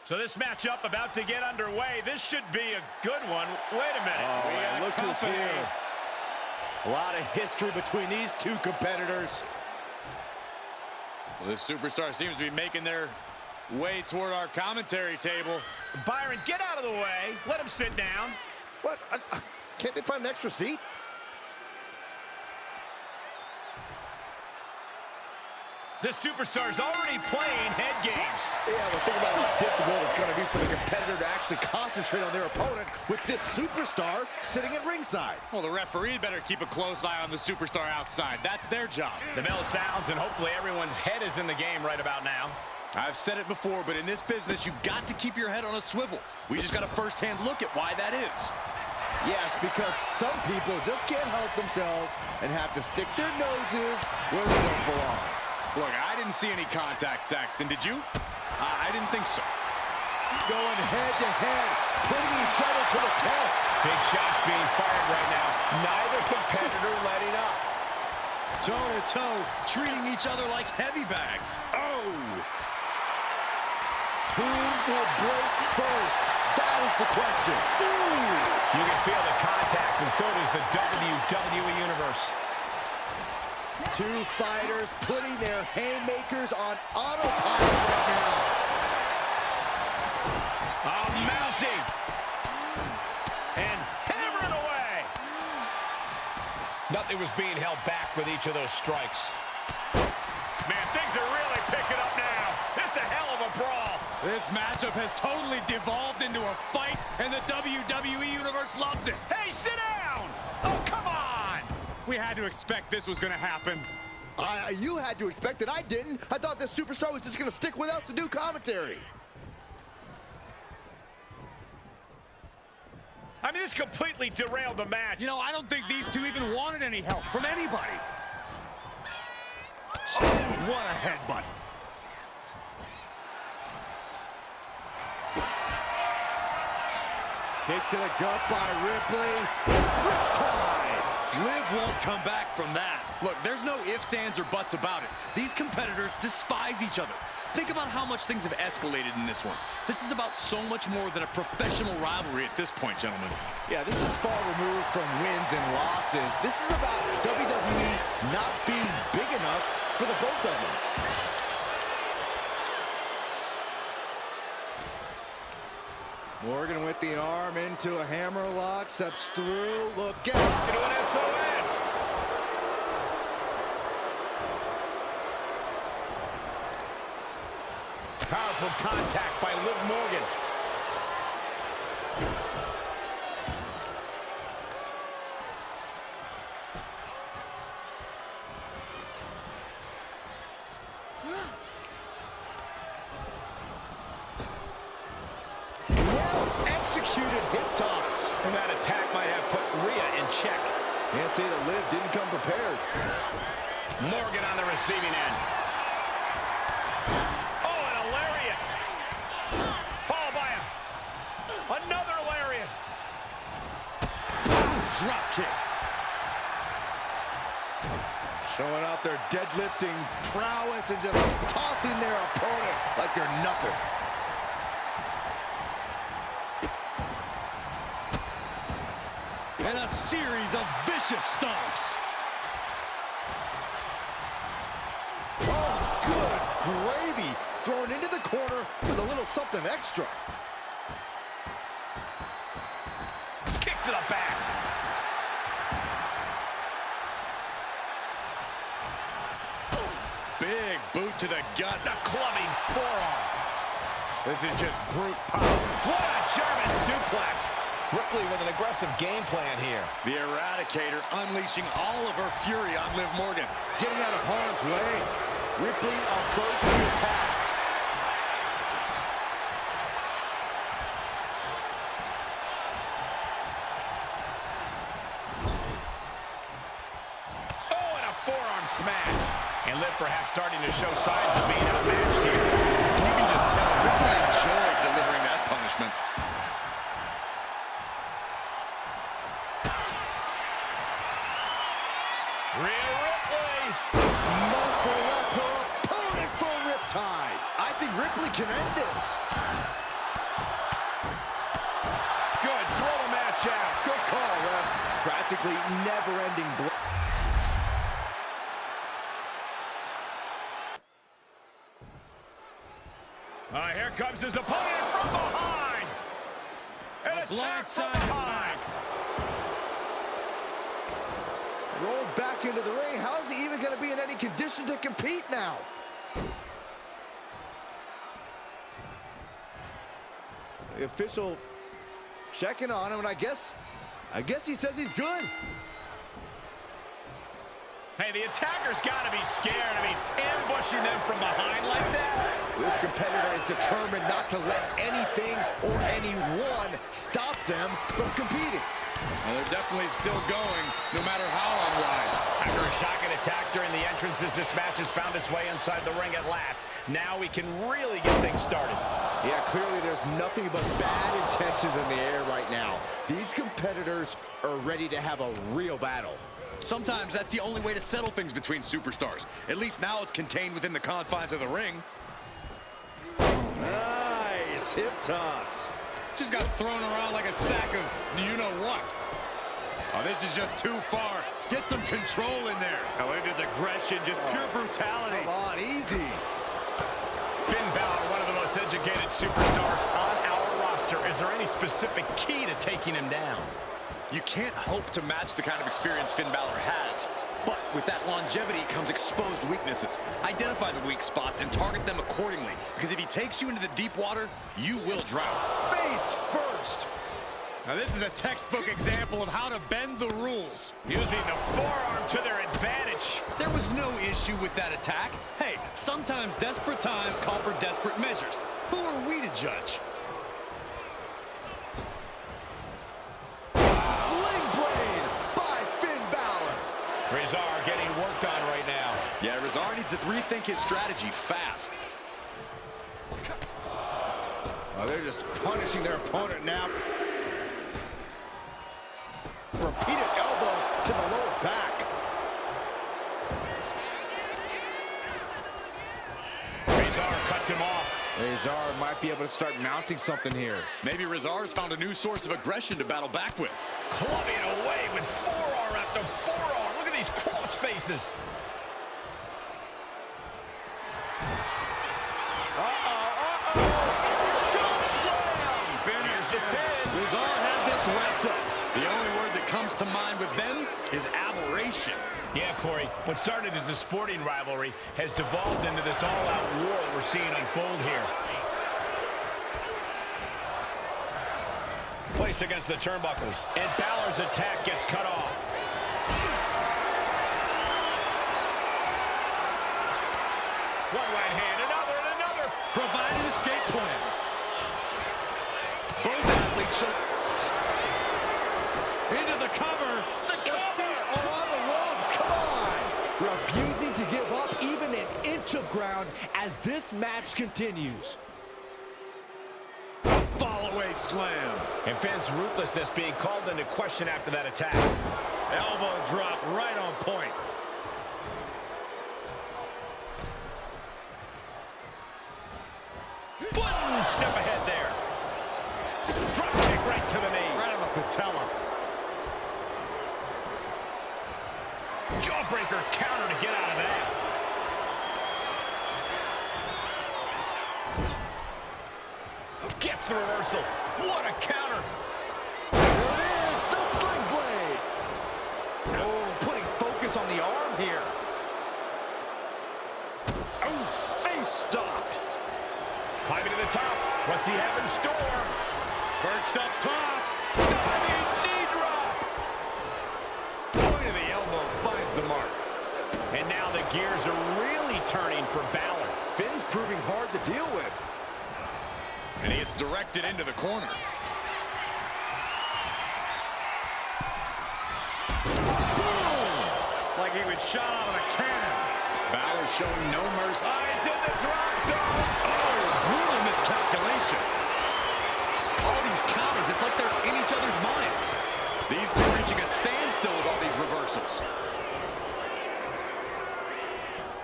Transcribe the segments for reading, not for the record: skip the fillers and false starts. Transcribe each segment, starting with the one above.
So this matchup about to get underway. This should be a good one. Wait a minute. Oh, look who's here. A lot of history between these two competitors. Well, this superstar seems to be making their way toward our commentary table. Byron, get out of the way. Let him sit down. What? Can't they find an extra seat? This superstar's already playing head games. Yeah, but think about how difficult it's going to be for the competitor to actually concentrate on their opponent with this superstar sitting at ringside. Well, the referee better keep a close eye on the superstar outside. That's their job. The bell sounds, and hopefully everyone's head is in the game right about now. I've said it before, but in this business, you've got to keep your head on a swivel. We just got a first-hand look at why that is. Yes, because some people just can't help themselves and have to stick their noses where they don't belong. Look, I didn't see any contact, Saxton. Did you? I didn't think so. Going head-to-head, putting each other to the test. Big shots being fired right now. Neither competitor letting up. Toe-to-toe, treating each other like heavy bags. Oh! Who will break first? That is the question. Ooh! You can feel the contact, and so does the WWE Universe. Two fighters putting their haymakers on autopilot right now. Oh, mounting. And hammering away. Nothing was being held back with each of those strikes. Man, things are really picking up now. This is a hell of a brawl. This matchup has totally devolved into a fight, and the WWE Universe loves it. Hey, sit down. Oh, come on. We had to expect this was going to happen. You had to expect it. I didn't. I thought this superstar was just going to stick with us to do commentary. I mean, this completely derailed the match. You know, I don't think these two even wanted any help from anybody. Oh, what a headbutt. Kick to the gut by Ripley. Riptide. Liv won't come back from that. Look, there's no ifs, ands, or buts about it. These competitors despise each other. Think about how much things have escalated in this one. This is about so much more than a professional rivalry at this point, gentlemen. Yeah, this is far removed from wins and losses. This is about WWE not being big enough for the both of them. Morgan with the arm into a hammerlock, steps through, look out. Into an SOS. Powerful contact by Liv Morgan. Well-executed hip toss. And that attack might have put Rhea in check. Can't say that Liv didn't come prepared. Morgan on the receiving end. Oh, and a lariat. Followed by another lariat. Drop kick. Showing off their deadlifting prowess and just tossing their opponent like they're nothing. And a series of vicious stomps. Oh, good gravy. Thrown into the corner with a little something extra. Kick to the back. Big boot to the gut. A clubbing forearm. This is just brute power. What a German suplex. Ripley with an aggressive game plan here. The Eradicator unleashing all of her fury on Liv Morgan. Getting out of harm's way. Ripley averts the attack. Oh, and a forearm smash. And Liv perhaps starting to show signs of being outmatched here. And you can just tell Ripley enjoyed delivering that punishment. Rhea Ripley. Muscle up her opponent for a riptide. I think Ripley can end this. simply never-ending blow. Here comes his opponent from behind. An attack from behind. Rolled back into the ring. How is he even going to be in any condition to compete now? The official checking on him, and I guess he says he's good. Hey, the attacker's got to be scared. I mean, ambushing them from behind like that. This competitor is determined not to let anything or anyone stop them from competing. Well, they're definitely still going, no matter how unwise. After a shocking attack during the entrances, this match has found its way inside the ring at last. Now we can really get things started. Yeah, clearly there's nothing but bad intentions in the air right now. These competitors are ready to have a real battle. Sometimes that's the only way to settle things between superstars. At least now it's contained within the confines of the ring. Nice hip toss. Just got thrown around like a sack of you-know-what. Oh, this is just too far. Get some control in there. Oh, look at his aggression, just pure brutality. Come on, easy. Finn Balor, one of the most educated superstars on our roster. Is there any specific key to taking him down? You can't hope to match the kind of experience Finn Balor has. But with that longevity comes exposed weaknesses. Identify the weak spots and target them accordingly. Because if he takes you into the deep water, you will drown. Face first. Now this is a textbook example of how to bend the rules. Using the forearm to their advantage. There was no issue with that attack. Hey, sometimes desperate times call for desperate measures. Who are we to judge? Rezar getting worked on right now. Yeah, Rezar needs to rethink his strategy fast. Oh, they're just punishing their opponent now. Repeated elbows to the lower back. Rezar cuts him off. Rezar might be able to start mounting something here. Maybe Rezar's found a new source of aggression to battle back with. Clubbing away with forearm after forearm. Look at these cross faces. Choke slam. Finish the pin. Rezar has this wrapped up. The only word that comes to mind with them is aberration. Yeah, Corey, what started as a sporting rivalry has devolved into this all-out war we're seeing unfold here. Placed against the turnbuckles, and Balor's attack gets cut off. One right hand, another, and another. Providing escape plan. Both athletes show... Into the cover. The cover! Are on the ropes, come on! Refusing to give up even an inch of ground as this match continues. Fall-away slam. And Finn's ruthlessness being called into question after that attack. Elbow drop right on point. One step ahead there. Drop kick right to the knee. Right on the patella. Jawbreaker counter to get out of that. Gets the reversal. What a counter. There it is, the sling blade. Oh, putting focus on the arm here. Oh, face stopped. Climbing to the top. What's he have in store? Perched up top. Diving knee drop. Point of the elbow finds the mark. And now the gears are really turning for Balor. Finn's proving hard to deal with. And he gets directed into the corner. Boom! Like he was shot out of a cannon. Balor showing no mercy. Eyes in the drop zone. Oh, brutal miscalculation. All these counters, it's like they're in each other's minds. These two reaching a standstill with all these reversals.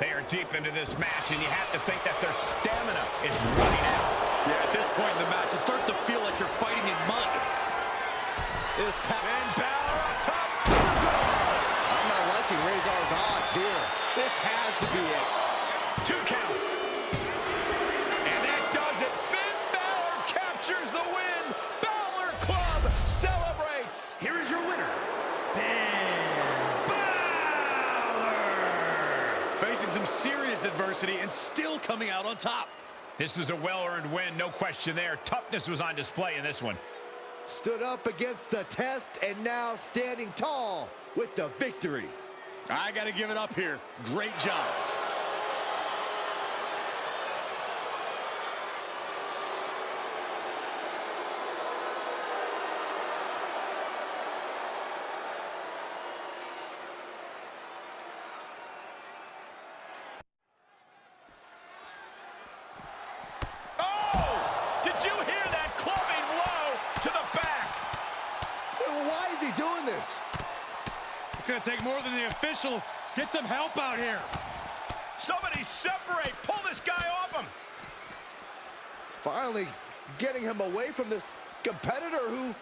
They are deep into this match, and you have to think that their stamina is running out. Yeah, at this point in the match, it starts to feel like you're fighting in mud. And Balor on top. adversity and still coming out on top. This is a well-earned win, no question there. Toughness was on display in this one. Stood up against the test and now standing tall with the victory. I got to give it up here. Great job. Why is he doing this? It's going to take more than the official. Get some help out here. Somebody separate. Pull this guy off him. Finally getting him away from this competitor who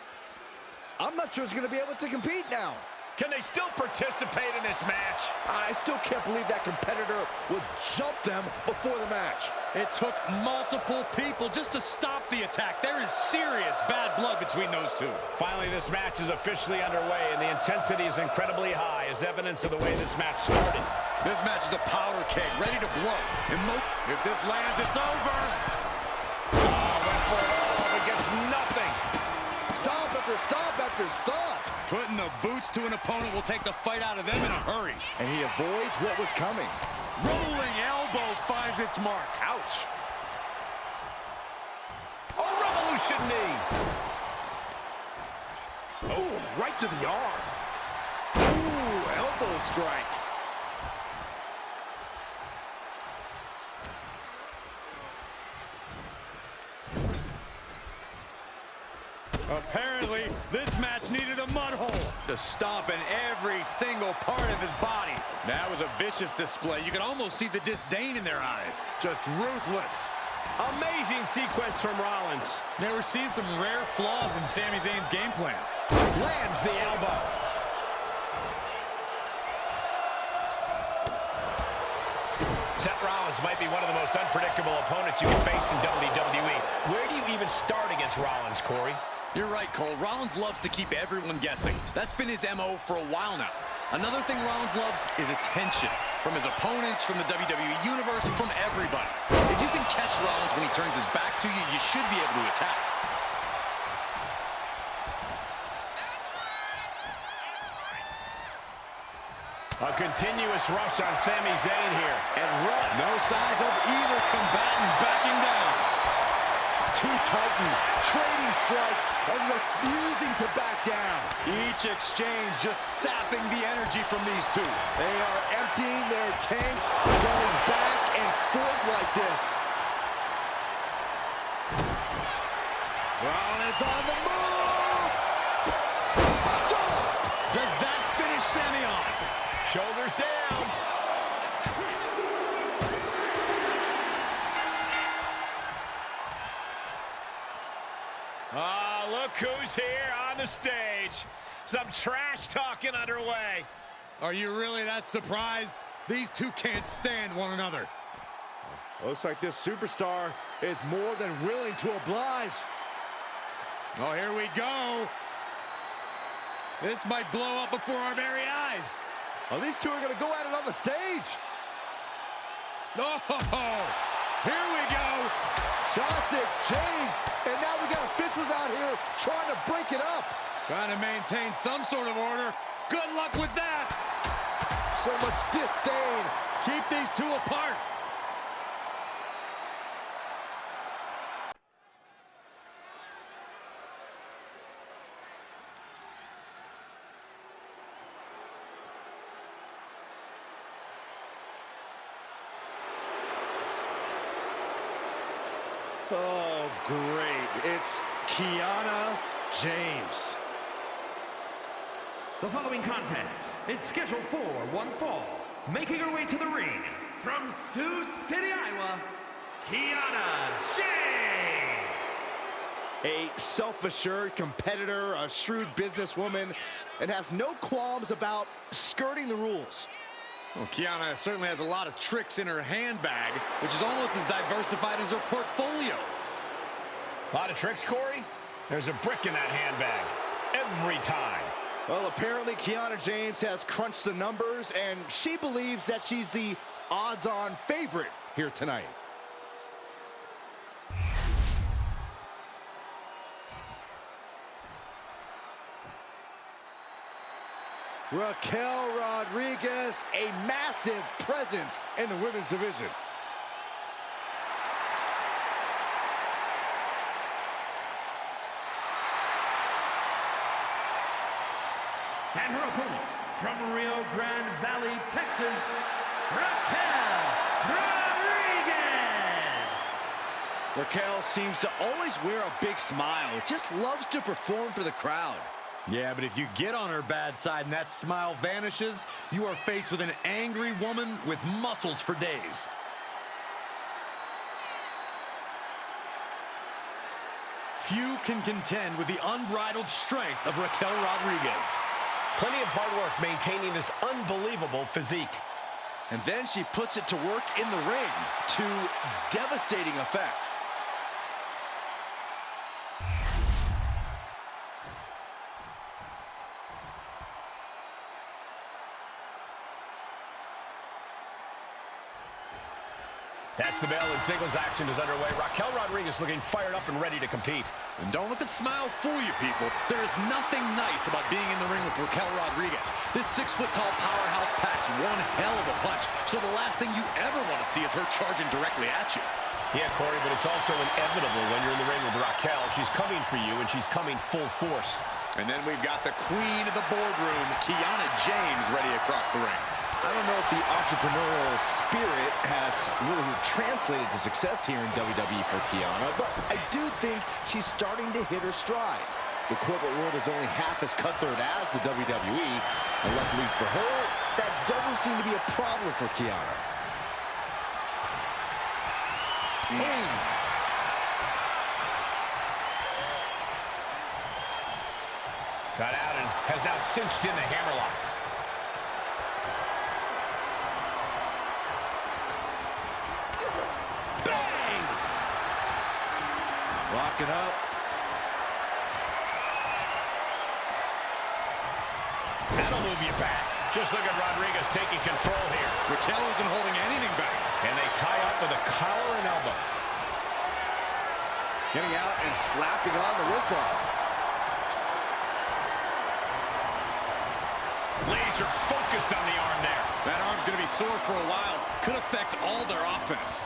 I'm not sure is going to be able to compete now. Can they still participate in this match? I still can't believe that competitor would jump them before the match. It took multiple people just to stop the attack. There is serious bad blood between those two. Finally, this match is officially underway, and the intensity is incredibly high, as evidence of the way this match started. This match is a powder keg, ready to blow. If this lands, it's over. Oh, went for it all, but gets nothing. Stop after stop after stop. Putting the boots to an opponent will take the fight out of them in a hurry. And he avoids what was coming. Rolling elbow finds its mark. Ouch. Oh, revolution knee. Oh, right to the arm. Ooh, elbow strike. Apparently, this match needed a mud hole to stomp in every single part of his body. That was a vicious display. You could almost see the disdain in their eyes. Just ruthless. Amazing sequence from Rollins. Now we're seeing some rare flaws in Sami Zayn's game plan. Lands the elbow. Seth Rollins might be one of the most unpredictable opponents you can face in WWE. Where do you even start against Rollins, Corey? You're right, Cole. Rollins loves to keep everyone guessing. That's been his MO for a while now. Another thing Rollins loves is attention. From his opponents, from the WWE Universe, from everybody. If you can catch Rollins when he turns his back to you, you should be able to attack. A continuous rush on Sami Zayn here. And run. No signs of either combatant backing down. Two titans trading strikes and refusing to back down. Each exchange just sapping the energy from these two. They are emptying their tanks, going back and forth like this. Rollins on the move. Stop. Does that finish Sami off? Shoulders down. Look who's here on the stage. Some trash talking underway. Are you really that surprised? These two can't stand one another. Looks like this superstar is more than willing to oblige. Oh, here we go. This might blow up before our very eyes. Well, these two are going to go at it on the stage. Oh, here we go. Shots exchanged, and now we got officials out here trying to break it up. Trying to maintain some sort of order. Good luck with that. So much disdain. Keep these two apart. Oh, great. It's Kiana James. The following contest is scheduled for one fall. Making her way to the ring from Sioux City, Iowa, Kiana James. A self-assured competitor, a shrewd businesswoman, and has no qualms about skirting the rules. Well, Kiana certainly has a lot of tricks in her handbag, which is almost as diversified as her portfolio. A lot of tricks, Corey? There's a brick in that handbag. Every time. Well, apparently Kiana James has crunched the numbers, and she believes that she's the odds-on favorite here tonight. Raquel Rodriguez, a massive presence in the women's division. And her opponent, from Rio Grande Valley, Texas, Raquel Rodriguez! Raquel seems to always wear a big smile, just loves to perform for the crowd. Yeah, but if you get on her bad side and that smile vanishes, you are faced with an angry woman with muscles for days. Few can contend with the unbridled strength of Raquel Rodriguez. Plenty of hard work maintaining this unbelievable physique. And then she puts it to work in the ring to devastating effect. That's the bell, and singles action is underway. Raquel Rodriguez looking fired up and ready to compete. And don't let the smile fool you, people. There is nothing nice about being in the ring with Raquel Rodriguez. This 6-foot-tall powerhouse packs one hell of a punch, so the last thing you ever want to see is her charging directly at you. Yeah, Corey, but it's also inevitable when you're in the ring with Raquel. She's coming for you, and she's coming full force. And then we've got the queen of the boardroom, Kiana James, ready across the ring. I don't know if the entrepreneurial spirit has really translated to success here in WWE for Kiana, but I do think she's starting to hit her stride. The corporate world is only half as cutthroat as the WWE, and luckily for her, that doesn't seem to be a problem for Kiana. Got out and has now cinched in the hammerlock. Locking up. That'll move you back. Just look at Rodriguez taking control here. Raquel isn't holding anything back. And they tie up with a collar and elbow. Getting out and slapping on the wrist lock. Laser focused on the arm there. That arm's going to be sore for a while. Could affect all their offense.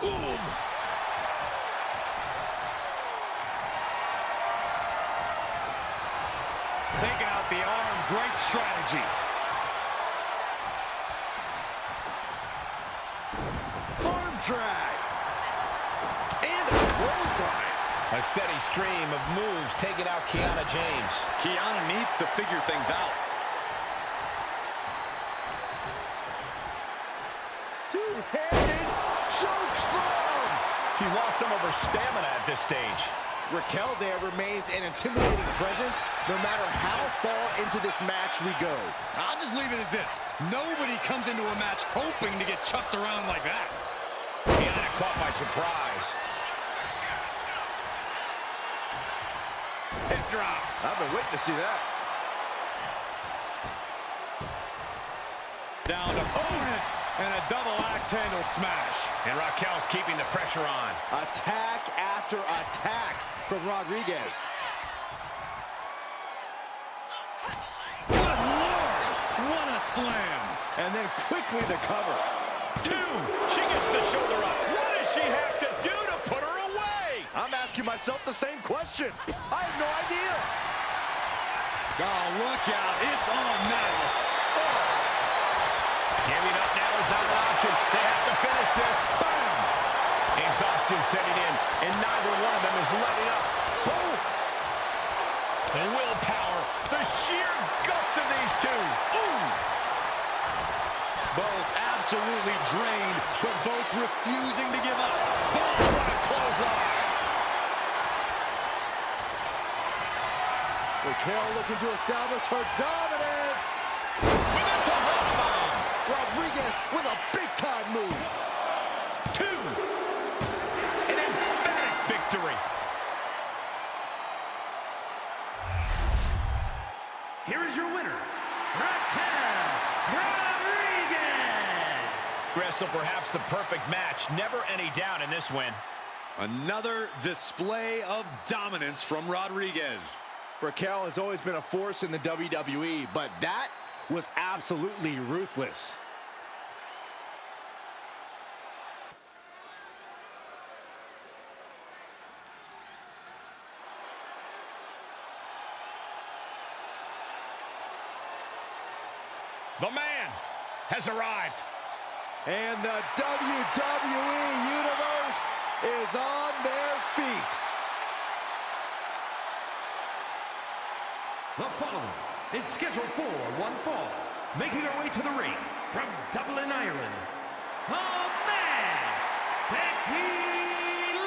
Ooh. Taking out the arm, great strategy. Arm drag. And a clothesline. A steady stream of moves taking out Kiana James. Kiana needs to figure things out. Two-handed choke slam. She lost some of her stamina at this stage. Raquel there remains an intimidating presence no matter how far into this match we go. I'll just leave it at this. Nobody comes into a match hoping to get chucked around like that. Kiana caught by surprise. Hip drop. I've been waiting to see that. Down to opponent and a double axe handle smash. And Raquel's keeping the pressure on. Attack after attack from Rodriguez. Good Lord! What a slam! And then quickly the cover. Two. She gets the shoulder up. What does she have to do to put her away? I'm asking myself the same question. I have no idea. Oh, look out. It's on now. Giving up now is not an option. They have to finish this. Bam! Exhaustion setting in, and neither one of them is letting up. Boom! The willpower, the sheer guts of these two. Ooh! Both absolutely drained, but both refusing to give up. Boom! What a clothesline! Raquel looking to establish her dominance. With a Tahana bomb. Rodriguez with a big-time move. Two. An emphatic victory. Here is your winner, Raquel Rodriguez! Aggressive also perhaps the perfect match. Never any doubt in this win. Another display of dominance from Rodriguez. Raquel has always been a force in the WWE, but that was absolutely ruthless. The man has arrived. And the WWE Universe is on their feet. The following is scheduled for one fall. Making her way to the ring from Dublin, Ireland, the man, Becky Lynch.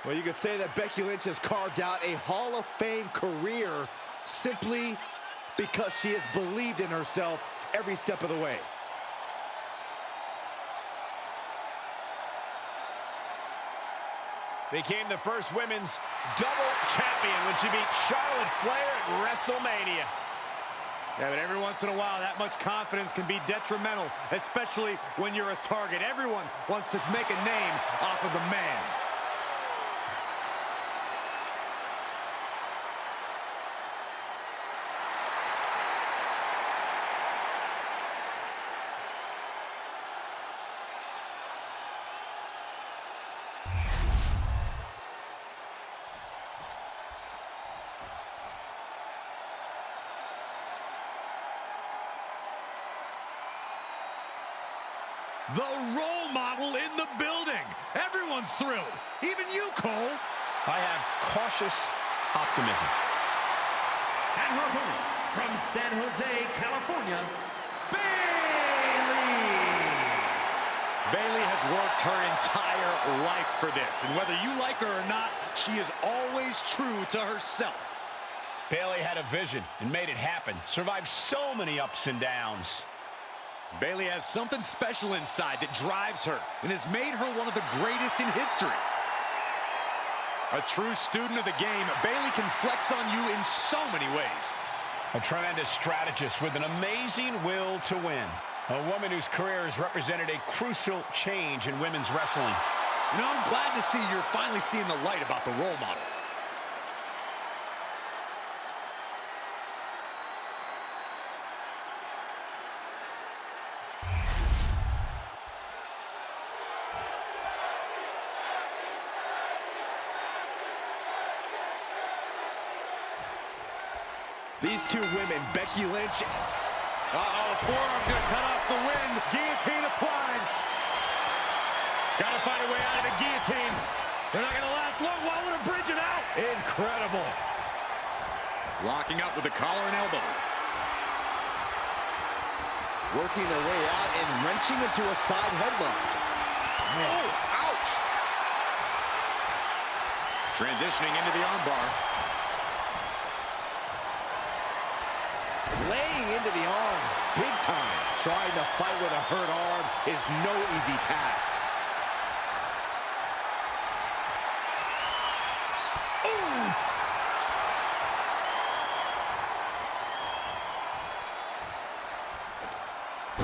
Well, you could say that Becky Lynch has carved out a Hall of Fame career simply because she has believed in herself every step of the way. Became the first women's double champion when she beat Charlotte Flair at WrestleMania. Yeah, but every once in a while, that much confidence can be detrimental, especially when you're a target. Everyone wants to make a name off of the man. The role model in the building. Everyone's thrilled. Even you, Cole. I have cautious optimism. And her opponent from San Jose, California, Bayley. Bayley has worked her entire life for this, and whether you like her or not, she is always true to herself. Bayley had a vision and made it happen. Survived so many ups and downs. Bayley has something special inside that drives her and has made her one of the greatest in history. A true student of the game, Bayley can flex on you in so many ways. A tremendous strategist with an amazing will to win. A woman whose career has represented a crucial change in women's wrestling. You know, I'm glad to see you're finally seeing the light about the role model. These two women, Becky Lynch. Uh-oh, forearm gonna cut off the wind. Guillotine applied. Gotta find a way out of the guillotine. They're not gonna last long. Why would a bridge it out? Incredible. Locking up with the collar and elbow. Working their way out and wrenching into a side headlock. Oh, ouch. Transitioning into the armbar. Laying into the arm, big time. Trying to fight with a hurt arm is no easy task. Ooh.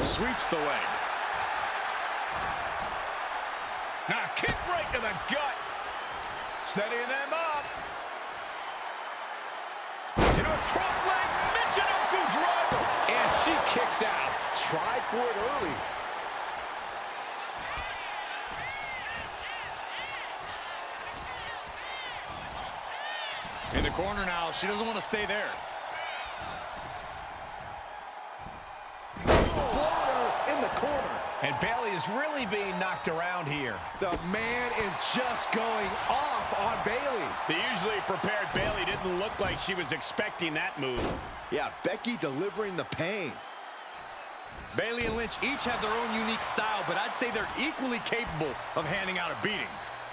Sweeps the leg. Now kick right to the gut. Setting them up. Into a front leg Michinoku driver. And she kicks out. Tried for it early. In the corner now. She doesn't want to stay there. Exploder in the corner. And Bayley is really being knocked around here. The man is just going off on Bayley. The usually prepared Bayley didn't look like she was expecting that move. Yeah, Becky delivering the pain. Bayley and Lynch each have their own unique style, but I'd say they're equally capable of handing out a beating.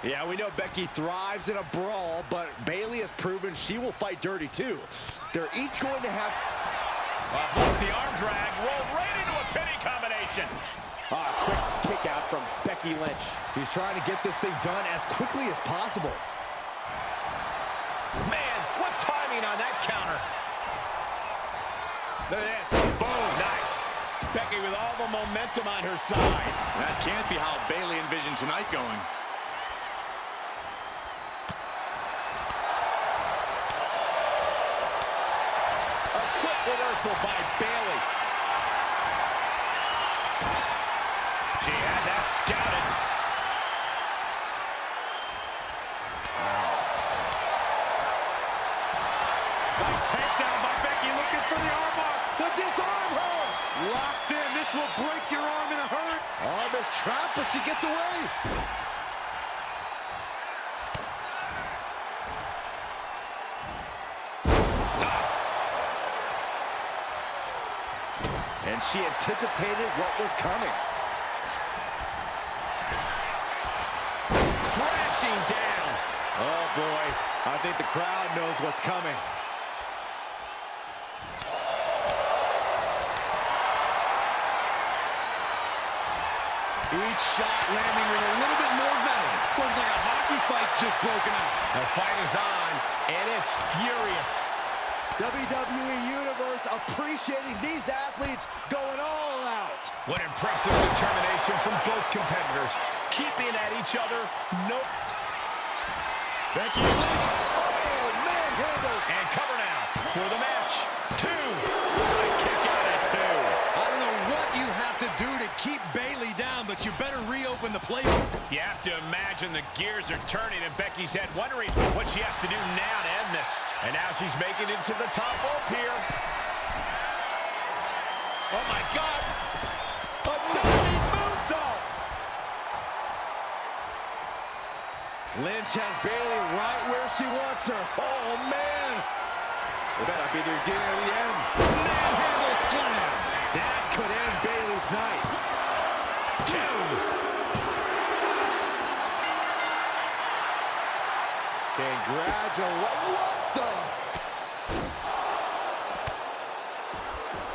Yeah, we know Becky thrives in a brawl, but Bayley has proven she will fight dirty too. They're each going to have... Off the arm drag, roll right into a pinning combination. Quick kick out from Becky Lynch. She's trying to get this thing done as quickly as possible. Man, what timing on that counter. Look at this. Boom. Nice. Becky with all the momentum on her side. That can't be how Bayley envisioned tonight going. A quick reversal by Bayley. She had that scouted. Nice takedown by Becky, looking for the armbar. They'll disarm her. Locked in. This will break your arm in a hurry. Oh, this trap, but she gets away. And she anticipated what was coming. Crashing down. Oh, boy. I think the crowd knows what's coming. Each shot landing with a little bit more venom. Looks like a hockey fight's just broken out. The fight is on, and it's furious. WWE Universe appreciating these athletes going all out. What impressive determination from both competitors. Keeping at each other. Nope. Becky Lynch. Oh, manhandle. And cover now for the match. 2. What a kick out at 2. I don't know what you have to do to keep Bayley down, but you better reopen the playbook. You have to imagine the gears are turning in Becky's head, wondering what she has to do now to end this. And now she's making it to the top rope here. Oh, my God. A diving moonsault. Lynch has Bayley right where she wants her. Oh, man. This might be the beginning of the end. Manhandle slam. That could end Bayley's night. 2. Congratulations. What the?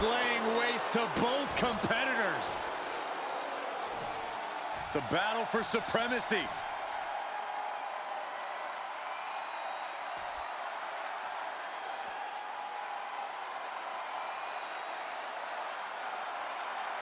Laying waste to both competitors. It's a battle for supremacy.